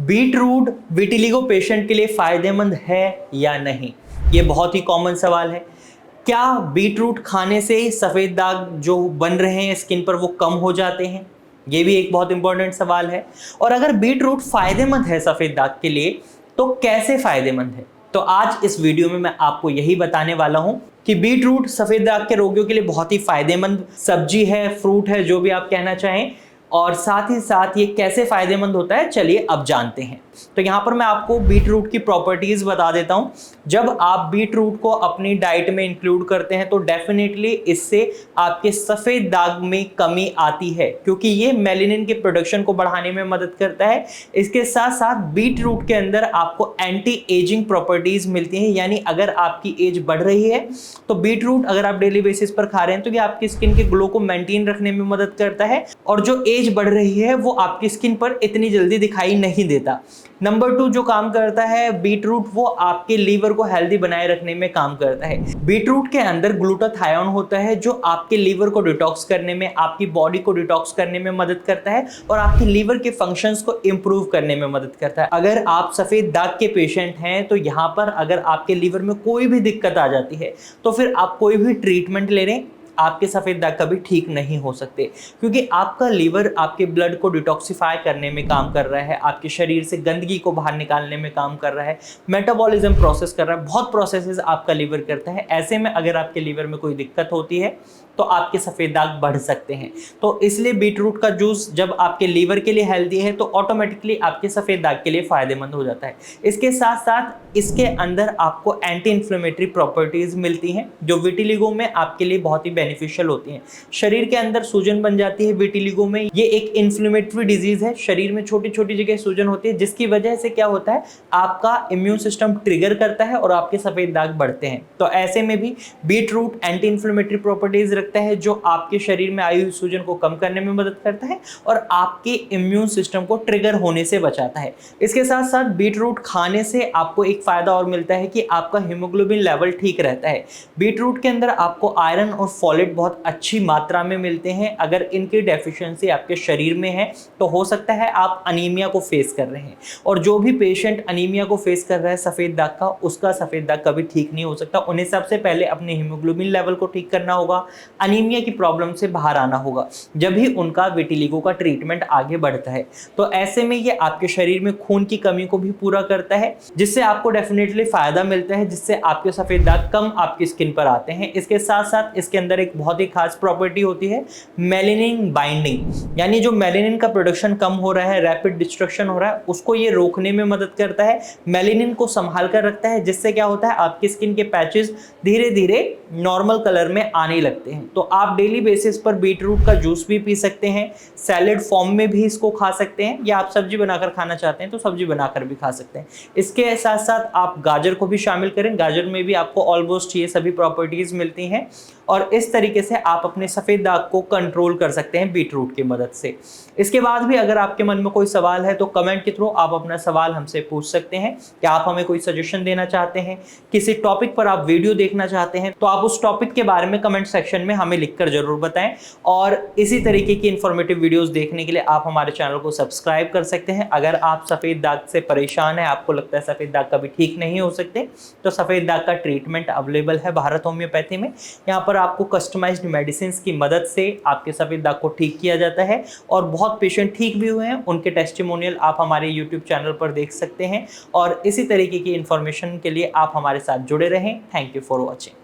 Beet root vitiligo patient के लिए फायदेमंद है या नहीं, ये बहुत ही कॉमन सवाल है। क्या बीट रूट खाने से सफ़ेद दाग जो बन रहे हैं स्किन पर वो कम हो जाते हैं? ये भी एक बहुत इंपॉर्टेंट सवाल है। और अगर बीट रूट फायदेमंद है सफ़ेद दाग के लिए तो कैसे फायदेमंद है? तो आज इस वीडियो में मैं आपको यही बताने वाला हूं कि बीट रूट सफ़ेद दाग के रोगियों के लिए बहुत ही फायदेमंद सब्जी है, फ्रूट है, जो भी आप कहना चाहें, और साथ ही साथ ये कैसे फायदेमंद होता है चलिए अब जानते हैं। तो यहाँ पर मैं आपको बीट रूट की प्रॉपर्टीज बता देता हूँ। जब आप बीट रूट को अपनी डाइट में इंक्लूड करते हैं तो डेफिनेटली इससे आपके सफ़ेद दाग में कमी आती है, क्योंकि ये मेलानिन के प्रोडक्शन को बढ़ाने में मदद करता है। इसके साथ साथ बीट रूट के अंदर आपको एंटी एजिंग प्रॉपर्टीज मिलती हैं, यानी अगर आपकी एज बढ़ रही है तो बीट रूट अगर आप डेली बेसिस पर खा रहे हैं तो ये आपकी स्किन के ग्लो को मेंटेन रखने में मदद करता है, और जो एज बढ़ रही है वो आपकी स्किन पर इतनी जल्दी दिखाई नहीं देता। नंबर 2 जो काम करता है बीट रूट, वो आपके लीवर को हेल्दी बनाए रखने में काम करता है। बीट रूट के अंदर ग्लूटाथायोन होता है जो आपके लीवर को डिटॉक्स करने में, आपकी बॉडी को डिटॉक्स करने में मदद करता है और आपके लीवर के फंक्शंस को इंप्रूव करने में मदद करता है। अगर आप सफ़ेद दाग के पेशेंट हैं तो यहाँ पर अगर आपके लीवर में कोई भी दिक्कत आ जाती है तो फिर आप कोई भी ट्रीटमेंट ले लें, आपके सफ़ेद दाग कभी ठीक नहीं हो सकते, क्योंकि आपका लीवर आपके ब्लड को डिटॉक्सिफाई करने में काम कर रहा है, आपके शरीर से गंदगी को बाहर निकालने में काम कर रहा है, मेटाबॉलिज्म प्रोसेस कर रहा है, बहुत प्रोसेसेस आपका लीवर करता है। ऐसे में अगर आपके लीवर में कोई दिक्कत होती है तो आपके सफ़ेद दाग बढ़ सकते हैं। तो इसलिए बीट रूट का जूस जब आपके लीवर के लिए हेल्दी है तो ऑटोमेटिकली आपके सफ़ेद दाग के लिए फ़ायदेमंद हो जाता है। इसके साथ साथ इसके अंदर आपको एंटी इन्फ्लेमेटरी प्रॉपर्टीज़ मिलती हैं जो विटिलिगो में आपके लिए बहुत ही बेनिफिशियल होती हैं। शरीर के अंदर सूजन बन जाती है विटिलिगो में, ये एक इन्फ्लेमेटरी डिजीज़ है। शरीर में छोटी छोटी जगह सूजन होती है जिसकी वजह से क्या होता है, आपका इम्यून सिस्टम ट्रिगर करता है और आपके सफ़ेद दाग बढ़ते हैं। तो ऐसे में भी beetroot anti inflammatory properties रखता है जो आपके शरीर में आई हुई सूजन को कम करने में मदद करता है और आपके इम्यून सिस्टम को ट्रिगर होने से बचाता है। इसके साथ साथ बीट रूट खाने से आपको एक फ़ायदा और मिलता है कि आपका हीमोग्लोबिन लेवल ठीक रहता है। बीट रूट के अंदर आपको आयरन और फॉलेट बहुत अच्छी मात्रा में मिलते हैं। अगर इनकी डेफिशिएंसी आपके शरीर में है तो हो सकता है आप अनीमिया को फेस कर रहे हैं, और जो भी पेशेंट अनीमिया को फेस कर रहा है सफ़ेद दाग का, उसका सफ़ेद दाग कभी ठीक नहीं हो सकता। उन्हें सबसे पहले अपने हीमोग्लोबिन लेवल को ठीक करना होगा, अनीमिया की प्रॉब्लम से बाहर आना होगा, जब भी उनका विटिलिगो का ट्रीटमेंट आगे बढ़ता है। तो ऐसे में ये आपके शरीर में खून की कमी को भी पूरा करता है, जिससे आपको डेफिनेटली फायदा मिलता है, जिससे आपके सफ़ेद दाग कम आपकी स्किन पर आते हैं। इसके साथ साथ इसके अंदर एक बहुत ही खास प्रॉपर्टी होती है मेलानिन बाइंडिंग, यानी जो मेलानिन का प्रोडक्शन कम हो रहा है, रैपिड डिस्ट्रक्शन हो रहा है, उसको ये रोकने में मदद करता है, मेलानिन को संभाल कर रखता है, जिससे क्या होता है आपकी स्किन के पैचेस धीरे धीरे नॉर्मल कलर में आने लगते हैं। तो आप डेली बेसिस पर बीट रूट का जूस भी पी सकते हैं, सैलेड फॉर्म में भी इसको खा सकते हैं, या आप सब्जी बनाकर खाना चाहते हैं तो सब्जी बनाकर भी खा सकते हैं। इसके साथ साथ आप गाजर को भी शामिल करें, गाजर में भी आपको ऑलमोस्ट ये सभी प्रॉपर्टीज मिलती हैं, और इस तरीके से आप अपने सफ़ेद दाग को कंट्रोल कर सकते हैं बीट रूट की मदद से। इसके बाद भी अगर आपके मन में कोई सवाल है तो कमेंट के थ्रू आप अपना सवाल हमसे पूछ सकते हैं, कि आप हमें कोई सजेशन देना चाहते हैं, किसी टॉपिक पर आप वीडियो देखना चाहते हैं, तो आप उस टॉपिक के बारे में कमेंट सेक्शन में हमें लिखकर जरूर बताएं। और इसी तरीके की इंफॉर्मेटिव वीडियोस देखने के लिए आप हमारे चैनल को सब्सक्राइब कर सकते हैं। अगर आप सफ़ेद दाग से परेशान हैं, आपको लगता है सफ़ेद दाग कभी ठीक नहीं हो सकते, तो सफ़ेद दाग का ट्रीटमेंट अवेलेबल है भारत होम्योपैथी में। यहाँ पर आपको कस्टमाइज्ड मेडिसिन की मदद से आपके सफ़ेद दाग को ठीक किया जाता है, और बहुत पेशेंट ठीक भी हुए हैं, उनके टेस्टिमोनियल आप हमारे यूट्यूब चैनल पर देख सकते हैं। और इसी तरीके की इंफॉर्मेशन के लिए आप हमारे साथ जुड़े रहें। Thank you for watching.